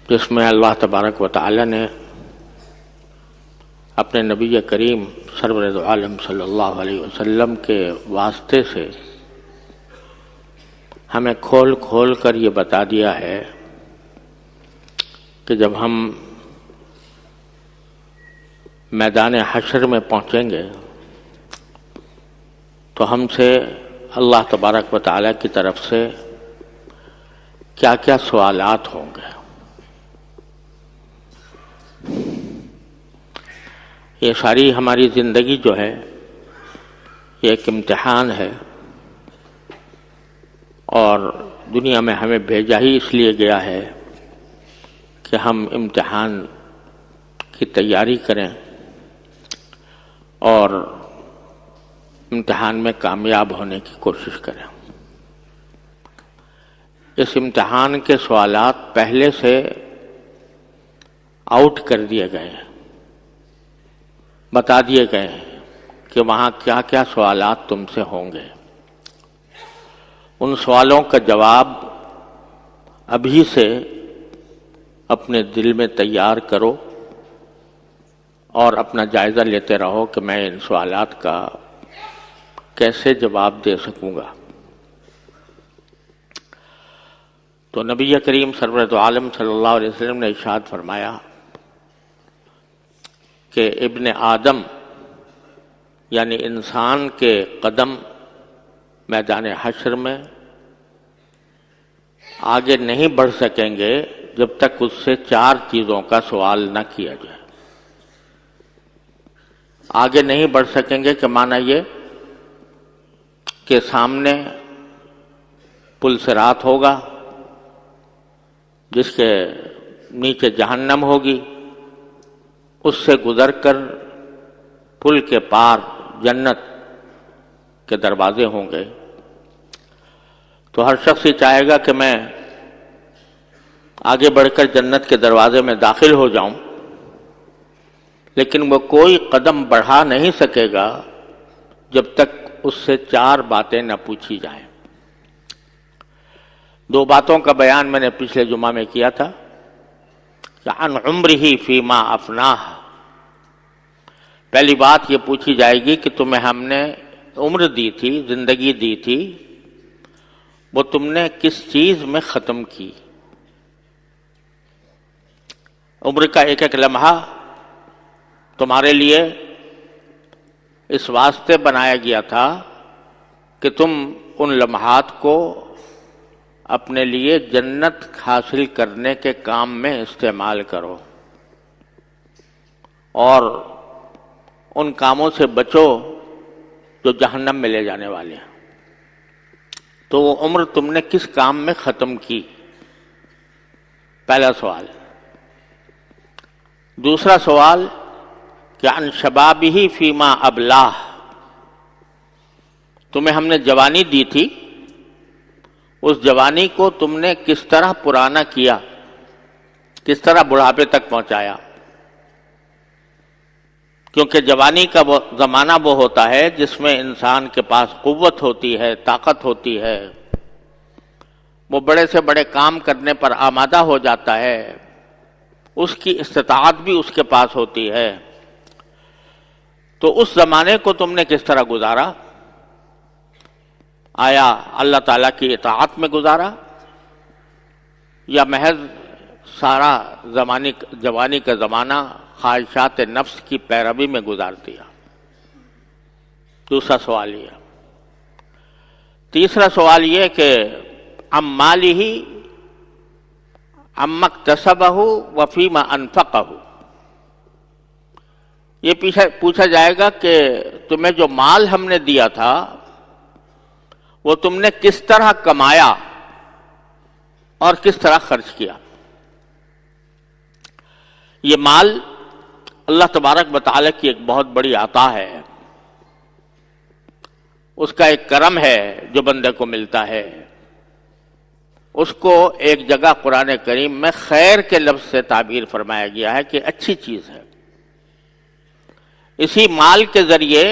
جس میں اللہ تبارک و تعالی نے اپنے نبی کریم سرور دو عالم صلی اللہ علیہ وسلم کے واسطے سے ہمیں کھول کھول کر یہ بتا دیا ہے کہ جب ہم میدان حشر میں پہنچیں گے تو ہم سے اللہ تبارک و تعالی کی طرف سے کیا کیا سوالات ہوں گے۔ یہ ساری ہماری زندگی جو ہے یہ ایک امتحان ہے، اور دنیا میں ہمیں بھیجا ہی اس لیے گیا ہے کہ ہم امتحان کی تیاری کریں اور امتحان میں کامیاب ہونے کی کوشش کریں۔ اس امتحان کے سوالات پہلے سے آؤٹ کر دیے گئے ہیں، بتا دیے گئے ہیں کہ وہاں کیا کیا سوالات تم سے ہوں گے۔ ان سوالوں کا جواب ابھی سے اپنے دل میں تیار کرو اور اپنا جائزہ لیتے رہو کہ میں ان سوالات کا کیسے جواب دے سکوں گا۔ تو نبی کریم سرور دو عالم صلی اللہ علیہ وسلم نے ارشاد فرمایا کہ ابن آدم یعنی انسان کے قدم میدان حشر میں آگے نہیں بڑھ سکیں گے جب تک اس سے 4 چیزوں کا سوال نہ کیا جائے۔ آگے نہیں بڑھ سکیں گے کہ معنی یہ کہ سامنے پل صراط ہوگا جس کے نیچے جہنم ہوگی، اس سے گزر کر پل کے پار جنت کے دروازے ہوں گے۔ تو ہر شخص یہ چاہے گا کہ میں آگے بڑھ کر جنت کے دروازے میں داخل ہو جاؤں، لیکن وہ کوئی قدم بڑھا نہیں سکے گا جب تک اس سے 4 باتیں نہ پوچھی جائیں۔ 2 باتوں کا بیان میں نے پچھلے جمعہ میں کیا تھا کہ عن عمرہ فیما افناہ، پہلی بات یہ پوچھی جائے گی کہ تمہیں ہم نے عمر دی تھی، زندگی دی تھی، وہ تم نے کس چیز میں ختم کی۔ عمر کا ایک ایک لمحہ تمہارے لیے اس واسطے بنایا گیا تھا کہ تم ان لمحات کو اپنے لیے جنت حاصل کرنے کے کام میں استعمال کرو اور ان کاموں سے بچو جو جہنم میں لے جانے والے ہیں۔ تو وہ عمر تم نے کس کام میں ختم کی، پہلا سوال۔ دوسرا سوال کہ عن شبابہ فیما ابلاہ، تمہیں ہم نے جوانی دی تھی، اس جوانی کو تم نے کس طرح پرانا کیا، کس طرح بڑھاپے تک پہنچایا۔ کیونکہ جوانی کا وہ زمانہ وہ ہوتا ہے جس میں انسان کے پاس قوت ہوتی ہے، طاقت ہوتی ہے، وہ بڑے سے بڑے کام کرنے پر آمادہ ہو جاتا ہے، اس کی استطاعت بھی اس کے پاس ہوتی ہے۔ تو اس زمانے کو تم نے کس طرح گزارا؟ آیا اللہ تعالیٰ کی اطاعت میں گزارا یا محض سارا جوانی کا زمانہ خواہشات نفس کی پیروی میں گزار دیا؟ دوسرا سوال یہ۔ تیسرا سوال یہ کہ عن مالہ عما اکتسبہ وفیما انفقہ، یہ پوچھا جائے گا کہ تمہیں جو مال ہم نے دیا تھا وہ تم نے کس طرح کمایا اور کس طرح خرچ کیا۔ یہ مال اللہ تبارک و تعالی کی ایک بہت بڑی عطا ہے، اس کا ایک کرم ہے جو بندے کو ملتا ہے۔ اس کو ایک جگہ قرآن کریم میں خیر کے لفظ سے تعبیر فرمایا گیا ہے کہ اچھی چیز ہے۔ اسی مال کے ذریعے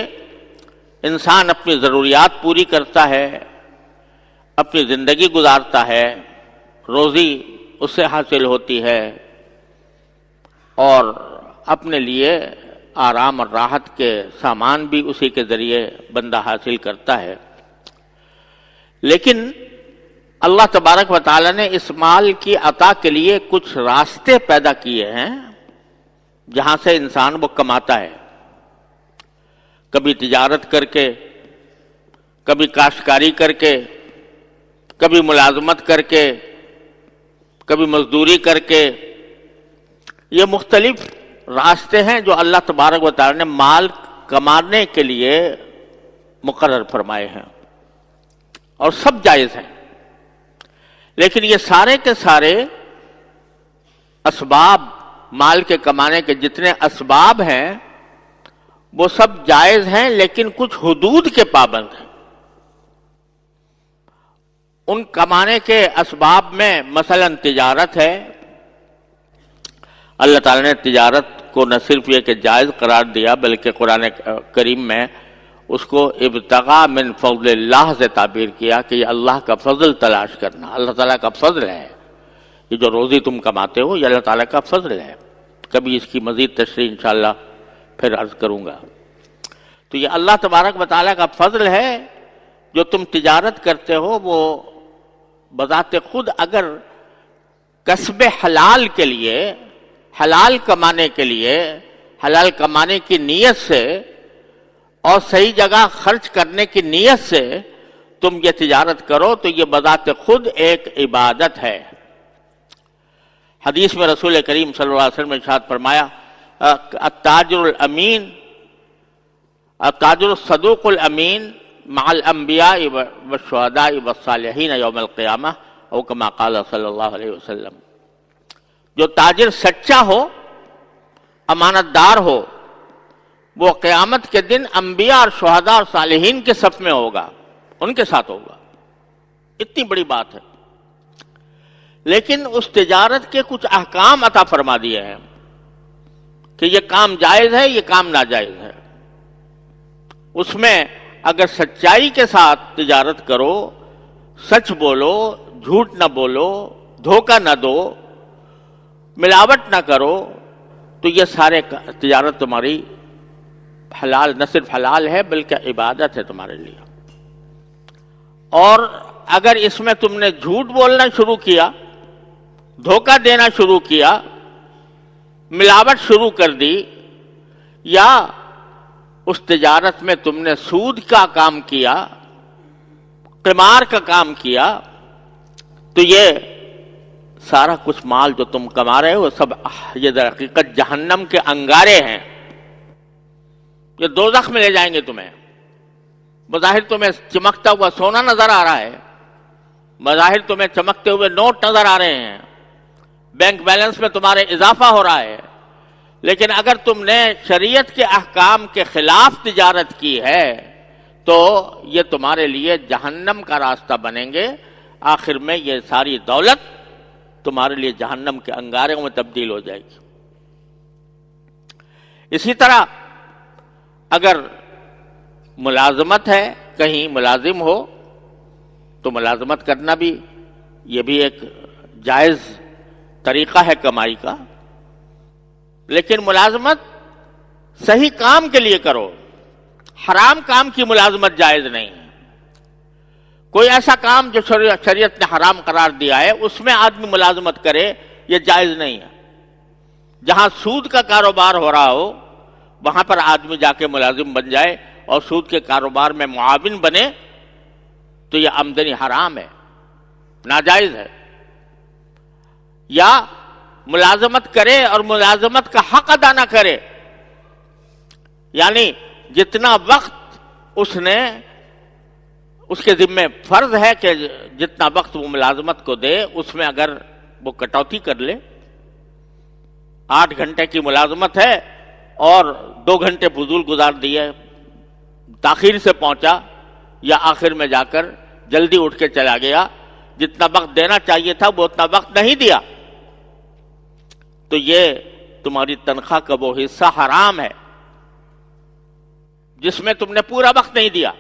انسان اپنی ضروریات پوری کرتا ہے، اپنی زندگی گزارتا ہے، روزی اس سے حاصل ہوتی ہے، اور اپنے لیے آرام اور راحت کے سامان بھی اسی کے ذریعے بندہ حاصل کرتا ہے. لیکن اللہ تبارک و تعالیٰ نے اس مال کی عطا کے لیے کچھ راستے پیدا کیے ہیں جہاں سے انسان وہ کماتا ہے. کبھی تجارت کر کے، کبھی کاشتکاری کر کے، کبھی ملازمت کر کے، کبھی مزدوری کر کے. یہ مختلف راستے ہیں جو اللہ تبارک و تعالیٰ نے مال کمانے کے لیے مقرر فرمائے ہیں، اور سب جائز ہیں. لیکن یہ سارے کے سارے اسباب، مال کے کمانے کے جتنے اسباب ہیں وہ سب جائز ہیں، لیکن کچھ حدود کے پابند ہیں. ان کمانے کے اسباب میں مثلا تجارت ہے. اللہ تعالیٰ نے تجارت کو نہ صرف یہ کہ جائز قرار دیا بلکہ قرآن کریم میں اس کو ابتغاء من فضل اللہ سے تعبیر کیا کہ یہ اللہ کا فضل تلاش کرنا. اللہ تعالیٰ کا فضل ہے. یہ جو روزی تم کماتے ہو یہ اللہ تعالیٰ کا فضل ہے. کبھی اس کی مزید تشریح انشاءاللہ پھر عرض کروں گا. تو یہ اللہ تبارک و تعالیٰ کا فضل ہے. جو تم تجارت کرتے ہو وہ بذات خود اگر کسب حلال کے لیے، حلال کمانے کے لیے، حلال کمانے کی نیت سے اور صحیح جگہ خرچ کرنے کی نیت سے تم یہ تجارت کرو تو یہ بذات خود ایک عبادت ہے. حدیث میں رسول کریم صلی اللہ علیہ وسلم نے ارشاد فرمایا التاجر الامین، التاجر الصدوق الامین مع الانبیاء والشہداء والصالحین یوم القیامہ او کما قال صلی اللہ علیہ وسلم. جو تاجر سچا ہو، امانت دار ہو، وہ قیامت کے دن انبیاء اور شہداء اور صالحین کے صف میں ہوگا، ان کے ساتھ ہوگا. اتنی بڑی بات ہے. لیکن اس تجارت کے کچھ احکام عطا فرما دیے ہیں کہ یہ کام جائز ہے، یہ کام ناجائز ہے. اس میں اگر سچائی کے ساتھ تجارت کرو، سچ بولو، جھوٹ نہ بولو، دھوکہ نہ دو، ملاوٹ نہ کرو، تو یہ سارے تجارت تمہاری حلال، نہ صرف حلال ہے بلکہ عبادت ہے تمہارے لیے. اور اگر اس میں تم نے جھوٹ بولنا شروع کیا، دھوکہ دینا شروع کیا، ملاوٹ شروع کر دی، یا اس تجارت میں تم نے سود کا کام کیا، قمار کا کام کیا، تو یہ سارا کچھ مال جو تم کما رہے ہو سب یہ در حقیقت جہنم کے انگارے ہیں. یہ دوزخ میں لے جائیں گے تمہیں. بظاہر تمہیں چمکتا ہوا سونا نظر آ رہا ہے، بظاہر تمہیں چمکتے ہوئے نوٹ نظر آ رہے ہیں، بینک بیلنس میں تمہارے اضافہ ہو رہا ہے، لیکن اگر تم نے شریعت کے احکام کے خلاف تجارت کی ہے تو یہ تمہارے لیے جہنم کا راستہ بنیں گے. آخر میں یہ ساری دولت تمہارے لیے جہنم کے انگاروں میں تبدیل ہو جائے گی. اسی طرح اگر ملازمت ہے، کہیں ملازم ہو تو ملازمت کرنا بھی یہ بھی ایک جائز طریقہ ہے کمائی کا. لیکن ملازمت صحیح کام کے لیے کرو. حرام کام کی ملازمت جائز نہیں ہے. کوئی ایسا کام جو شریعت نے حرام قرار دیا ہے اس میں آدمی ملازمت کرے، یہ جائز نہیں ہے. جہاں سود کا کاروبار ہو رہا ہو وہاں پر آدمی جا کے ملازم بن جائے اور سود کے کاروبار میں معاون بنے تو یہ آمدنی حرام ہے، ناجائز ہے. یا ملازمت کرے اور ملازمت کا حق ادا نہ کرے، یعنی جتنا وقت اس کے ذمہ فرض ہے کہ جتنا وقت وہ ملازمت کو دے اس میں اگر وہ کٹوتی کر لے، 8 گھنٹے کی ملازمت ہے اور 2 گھنٹے فضول گزار دیے، تاخیر سے پہنچا یا آخر میں جا کر جلدی اٹھ کے چلا گیا، جتنا وقت دینا چاہیے تھا وہ اتنا وقت نہیں دیا، تو یہ تمہاری تنخواہ کا وہ حصہ حرام ہے جس میں تم نے پورا وقت نہیں دیا.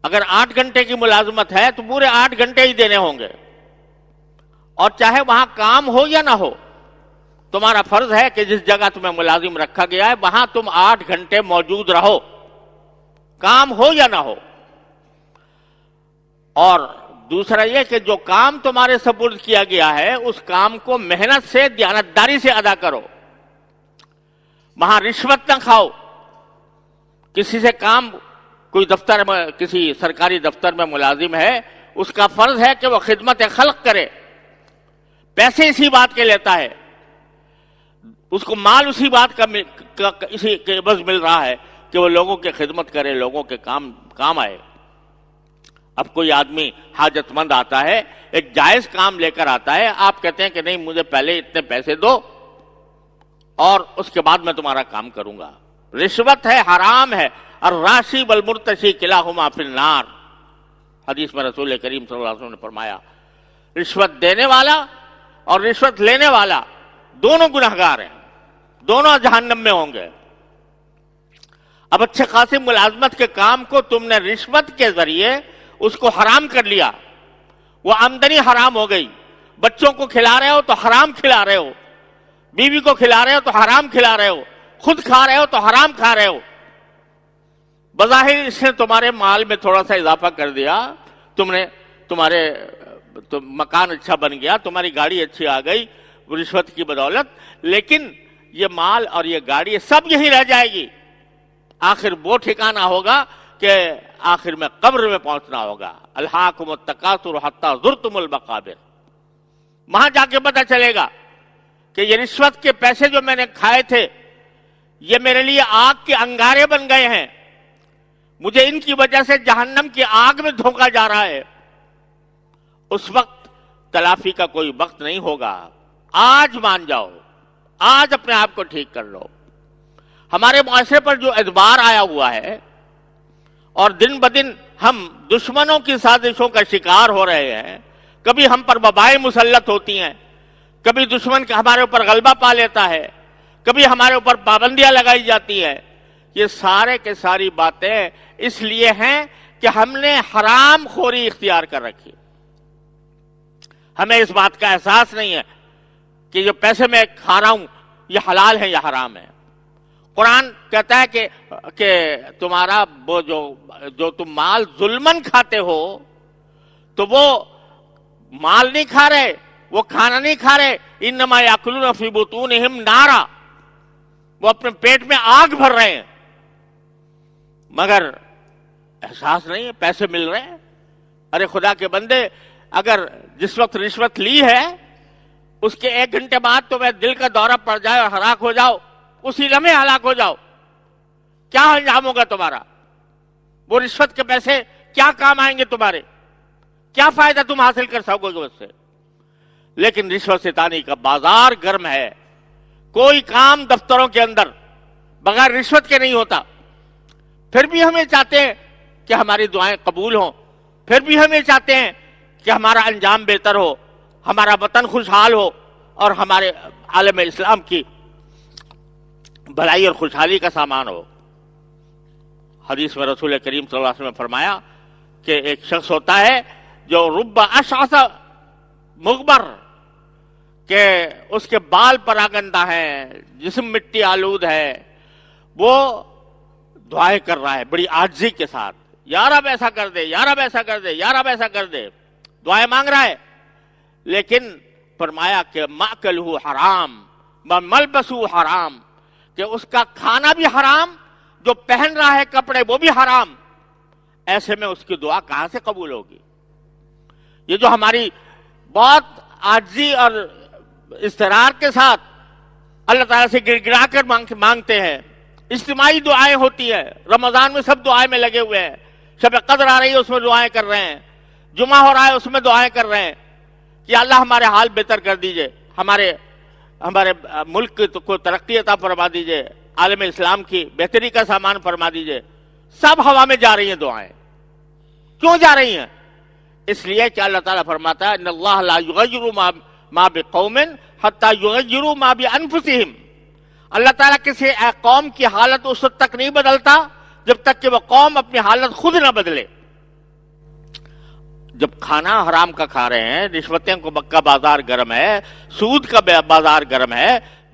اگر 8 گھنٹے کی ملازمت ہے تو پورے 8 گھنٹے ہی دینے ہوں گے، اور چاہے وہاں کام ہو یا نہ ہو، تمہارا فرض ہے کہ جس جگہ تمہیں ملازم رکھا گیا ہے وہاں تم 8 گھنٹے موجود رہو، کام ہو یا نہ ہو۔ اور دوسرا یہ کہ جو کام تمہارے سپرد کیا گیا ہے اس کام کو محنت سے، دیانتداری سے ادا کرو، وہاں رشوت نہ کھاؤ۔ کسی سے کام، کوئی دفتر میں، کسی سرکاری دفتر میں ملازم ہے، اس کا فرض ہے کہ وہ خدمت خلق کرے، پیسے اسی بات کے لیتا ہے، اس کو مال اسی بات کا اسی کے عوض مل رہا ہے کہ وہ لوگوں کی خدمت کرے، لوگوں کے کام آئے۔ اب کوئی آدمی حاجت مند آتا ہے، ایک جائز کام لے کر آتا ہے، آپ کہتے ہیں کہ نہیں مجھے پہلے اتنے پیسے دو اور اس کے بعد میں تمہارا کام کروں گا۔ رشوت ہے، حرام ہے، الراشی والمرتشی کلاہما فی النار، حدیث میں رسول کریم صلی اللہ علیہ وسلم نے فرمایا رشوت دینے والا اور رشوت لینے والا دونوں گنہگار ہیں، دونوں جہنم میں ہوں گے۔ اب اچھے خاصی ملازمت کے کام کو تم نے رشوت کے ذریعے اس کو حرام کر لیا، وہ آمدنی حرام ہو گئی۔ بچوں کو کھلا رہے ہو تو حرام کھلا رہے ہو، بیوی کو کھلا رہے ہو تو حرام کھلا رہے ہو، خود کھا رہے ہو تو حرام کھا رہے ہو۔ بظاہر اس نے تمہارے مال میں تھوڑا سا اضافہ کر دیا، تمہارے مکان اچھا بن گیا، تمہاری گاڑی اچھی آ گئی رشوت کی بدولت، لیکن یہ مال اور یہ گاڑی سب یہیں رہ جائے گی۔ آخر وہ ٹھکانہ ہوگا کہ آخر میں قبر میں پہنچنا ہوگا۔ الہاکم التکاثر حتی زرتم المقابر، وہاں جا کے پتہ چلے گا کہ یہ رشوت کے پیسے جو میں نے کھائے تھے یہ میرے لیے آگ کے انگارے بن گئے ہیں، مجھے ان کی وجہ سے جہنم کی آگ میں دھونکا جا رہا ہے۔ اس وقت تلافی کا کوئی وقت نہیں ہوگا، آج مان جاؤ، آج اپنے آپ کو ٹھیک کر لو۔ ہمارے معاشرے پر جو ادبار آیا ہوا ہے اور دن بدن ہم دشمنوں کی سازشوں کا شکار ہو رہے ہیں، کبھی ہم پر وبائیں مسلط ہوتی ہیں، کبھی دشمن ہمارے اوپر غلبہ پا لیتا ہے، کبھی ہمارے اوپر پابندیاں لگائی جاتی ہیں، یہ سارے کے ساری باتیں اس لیے ہیں کہ ہم نے حرام خوری اختیار کر رکھی۔ ہمیں اس بات کا احساس نہیں ہے کہ جو پیسے میں کھا رہا ہوں یہ حلال ہے یا حرام ہے۔ قرآن کہتا ہے کہ تمہارا وہ جو تم مال ظلمن کھاتے ہو تو وہ مال نہیں کھا رہے، وہ کھانا نہیں کھا رہے، انما یاکلون فی بطونہم نارا، وہ اپنے پیٹ میں آگ بھر رہے ہیں، مگر احساس نہیں ہے، پیسے مل رہے ہیں۔ ارے خدا کے بندے، اگر جس وقت رشوت لی ہے اس کے 1 گھنٹے بعد تمہیں دل کا دورہ پڑ جائے اور ہلاک ہو جاؤ، اسی لمحے ہلاک ہو جاؤ، کیا انجام ہوگا تمہارا؟ وہ رشوت کے پیسے کیا کام آئیں گے تمہارے؟ کیا فائدہ تم حاصل کر سکو گے اس سے؟ لیکن رشوت ستانی کا بازار گرم ہے، کوئی کام دفتروں کے اندر بغیر رشوت کے نہیں ہوتا۔ پھر بھی ہمیں چاہتے ہیں کہ ہماری دعائیں قبول ہوں، پھر بھی ہمیں چاہتے ہیں کہ ہمارا انجام بہتر ہو، ہمارا وطن خوشحال ہو اور ہمارے عالم اسلام کی بھلائی اور خوشحالی کا سامان ہو۔ حدیث میں رسول کریم صلی اللہ علیہ وسلم نے فرمایا کہ ایک شخص ہوتا ہے جو رب اشعث مغبر، کہ اس کے بال پراگندہ ہیں، جسم مٹی آلود ہے، وہ دعائیں کر رہا ہے بڑی عاجزی کے ساتھ، یا رب ایسا کر دے، یا رب ایسا کر دے، یا رب ایسا کر دے، دعائیں مانگ رہا ہے، لیکن فرمایا کہ مأکلہ حرام وملبسہ حرام، کہ اس کا کھانا بھی حرام، جو پہن رہا ہے کپڑے وہ بھی حرام، ایسے میں اس کی دعا کہاں سے قبول ہوگی؟ یہ جو ہماری بہت عاجزی اور اضطرار کے ساتھ اللہ تعالیٰ سے گر گرا کر مانگتے ہیں، اجتماعی دعائیں ہوتی ہیں، رمضان میں سب دعائیں میں لگے ہوئے ہیں، شب قدر آ رہی ہے اس میں دعائیں کر رہے ہیں، جمعہ ہو رہا ہے اس میں دعائیں کر رہے ہیں کہ اللہ ہمارے حال بہتر کر دیجئے، ہمارے ملک کو ترقی عطا فرما دیجئے، عالم اسلام کی بہتری کا سامان فرما دیجئے۔ سب ہوا میں جا رہی ہیں دعائیں، کیوں جا رہی ہیں؟ اس لیے کہ اللہ تعالیٰ فرماتا ہے ان اللہ لا یغیر ما بقوم حتی یغیروا ما بانفسہم، اللہ تعالیٰ کسی قوم کی حالت اس وقت تک نہیں بدلتا جب تک کہ وہ قوم اپنی حالت خود نہ بدلے۔ جب کھانا حرام کا کھا رہے ہیں، رشوتیں کا بازار گرم ہے، سود کا بازار گرم ہے،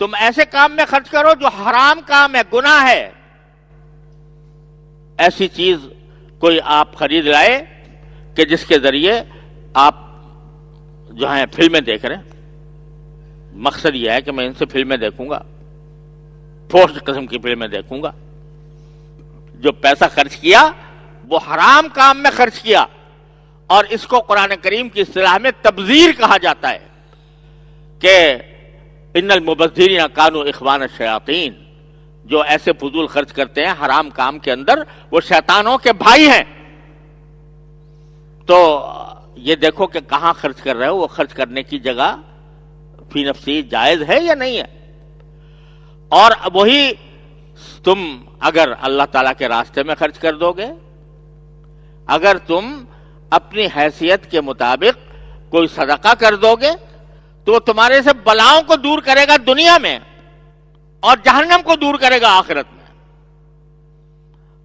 تم ایسے کام میں خرچ کرو جو حرام کام ہے، گناہ ہے. ایسی چیز کوئی آپ خرید لائے کہ جس کے ذریعے آپ جو ہیں فلمیں دیکھ رہے ہیں، مقصد یہ ہے کہ میں ان سے فلمیں دیکھوں گا، فوش قسم کی فلمیں دیکھوں گا. جو پیسہ خرچ کیا وہ حرام کام میں خرچ کیا، اور اس کو قرآن کریم کی اصطلاح میں تبذیر کہا جاتا ہے کہ ان المبذرین کانوا اخوان الشیاطین. جو ایسے فضول خرچ کرتے ہیں حرام کام کے اندر، وہ شیطانوں کے بھائی ہیں. تو یہ دیکھو کہ کہاں خرچ کر رہے ہو، وہ خرچ کرنے کی جگہ فی نفسی جائز ہے یا نہیں ہے. اور وہی تم اگر اللہ تعالیٰ کے راستے میں خرچ کر دو گے، اگر تم اپنی حیثیت کے مطابق کوئی صدقہ کر دو گے، تو وہ تمہارے سے بلاؤں کو دور کرے گا دنیا میں، اور جہنم کو دور کرے گا آخرت میں.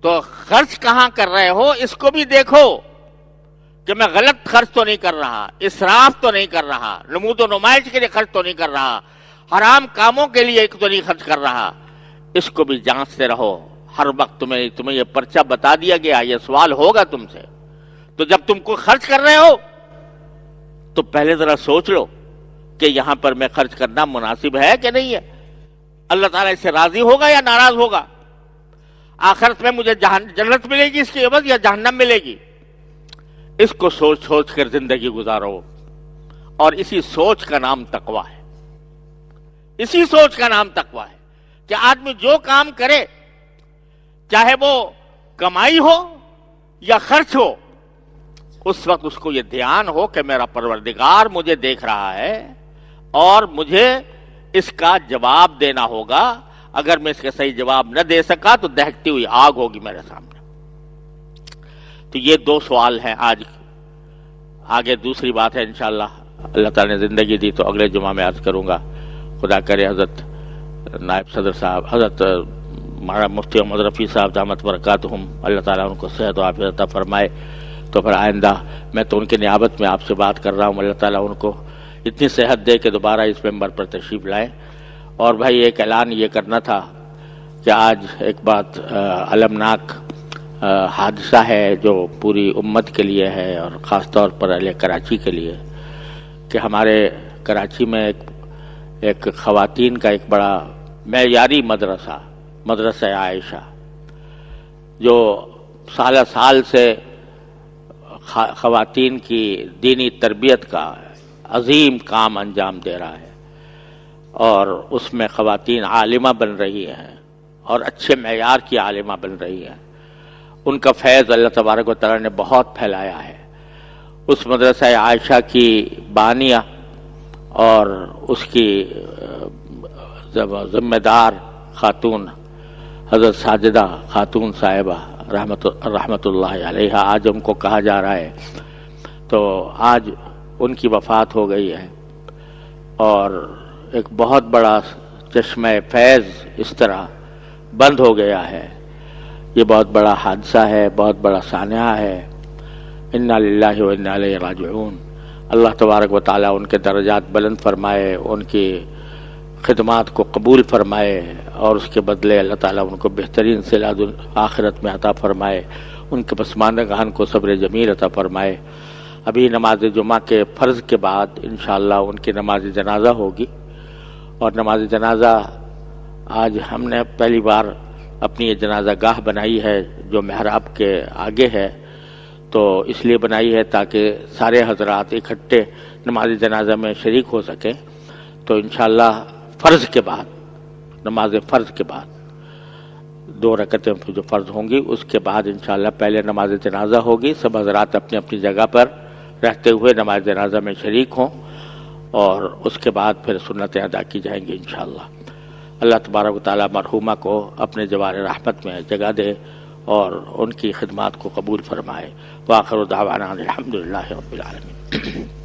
تو خرچ کہاں کر رہے ہو اس کو بھی دیکھو کہ میں غلط خرچ تو نہیں کر رہا، اسراف تو نہیں کر رہا، نمود و نمائش کے لیے خرچ تو نہیں کر رہا، حرام کاموں کے لیے تو نہیں خرچ کر رہا. اس کو بھی جانچتے رہو. ہر وقت تمہیں یہ پرچہ بتا دیا گیا، یہ سوال ہوگا تم سے. تو جب تم کو خرچ کر رہے ہو تو پہلے ذرا سوچ لو کہ یہاں پر میں خرچ کرنا مناسب ہے کہ نہیں ہے. اللہ تعالیٰ اس سے راضی ہوگا یا ناراض ہوگا؟ آخرت میں مجھے جنت ملے گی اس کی عوض یا جہنم ملے گی؟ اس کو سوچ سوچ کر زندگی گزارو. اور اسی سوچ کا نام تقویٰ ہے. اسی سوچ کا نام تقویٰ ہے کہ آدمی جو کام کرے، چاہے وہ کمائی ہو یا خرچ ہو، اس وقت اس کو یہ دھیان ہو کہ میرا پروردگار مجھے دیکھ رہا ہے اور مجھے اس کا جواب دینا ہوگا. اگر میں اس کا صحیح جواب نہ دے سکا تو دہکتی ہوئی آگ ہوگی میرے سامنے. تو یہ دو سوال ہیں آج. آگے دوسری بات ہے انشاءاللہ اللہ تعالیٰ نے زندگی دی تو اگلے جمعہ میں عرض کروں گا. خدا کرے حضرت نائب صدر صاحب، حضرت مفتی محمد رفیع صاحب دامت برکاتہم، اللہ تعالیٰ ان کو صحت و عافیت عطا فرمائے. تو پھر آئندہ میں تو ان کی نیابت میں آپ سے بات کر رہا ہوں، اللہ تعالیٰ ان کو اتنی صحت دے کہ دوبارہ اس ممبر پر تشریف لائیں. اور بھائی ایک اعلان یہ کرنا تھا کہ آج ایک بات المناک حادثہ ہے جو پوری امت کے لیے ہے اور خاص طور پر اہل کراچی کے لیے، کہ ہمارے کراچی میں ایک خواتین کا ایک بڑا معیاری مدرسہ عائشہ، جو سالہ سال سے خواتین کی دینی تربیت کا عظیم کام انجام دے رہا ہے، اور اس میں خواتین عالمہ بن رہی ہیں اور اچھے معیار کی عالمہ بن رہی ہیں. ان کا فیض اللہ تبارک و تعالیٰ نے بہت پھیلایا ہے. اس مدرسہ عائشہ کی بانیہ اور اس کی ذمہ دار خاتون حضرت ساجدہ خاتون صاحبہ رحمت اللہ علیہ، آج ہم کو کہا جا رہا ہے. تو آج ان کی وفات ہو گئی ہے، اور ایک بہت بڑا چشمہ فیض اس طرح بند ہو گیا ہے. یہ بہت بڑا حادثہ ہے، بہت بڑا سانحہ ہے. انا للہ و انا الیہ راجعون. اللہ تبارک و تعالیٰ ان کے درجات بلند فرمائے، ان کی خدمات کو قبول فرمائے، اور اس کے بدلے اللہ تعالیٰ ان کو بہترین صلہ آخرت میں عطا فرمائے. ان کے پسماندگان کو صبر جمیل عطا فرمائے. ابھی نماز جمعہ کے فرض کے بعد انشاءاللہ ان کی نماز جنازہ ہوگی، اور نماز جنازہ آج ہم نے پہلی بار اپنی یہ جنازہ گاہ بنائی ہے جو محراب کے آگے ہے. تو اس لیے بنائی ہے تاکہ سارے حضرات اکٹھے نماز جنازہ میں شریک ہو سکیں. تو انشاءاللہ فرض کے بعد، نماز فرض کے بعد 2 رکعتیں جو فرض ہوں گی، اس کے بعد انشاءاللہ پہلے نماز جنازہ ہوگی. سب حضرات اپنی اپنی جگہ پر رہتے ہوئے نماز جنازہ میں شریک ہوں، اور اس کے بعد پھر سنتیں ادا کی جائیں گی انشاءاللہ. اللہ تبارک و تعالیٰ مرحومہ کو اپنے جوار رحمت میں جگہ دے اور ان کی خدمات کو قبول فرمائے. وآخر دعوانا الحمدللہ رب العالمین.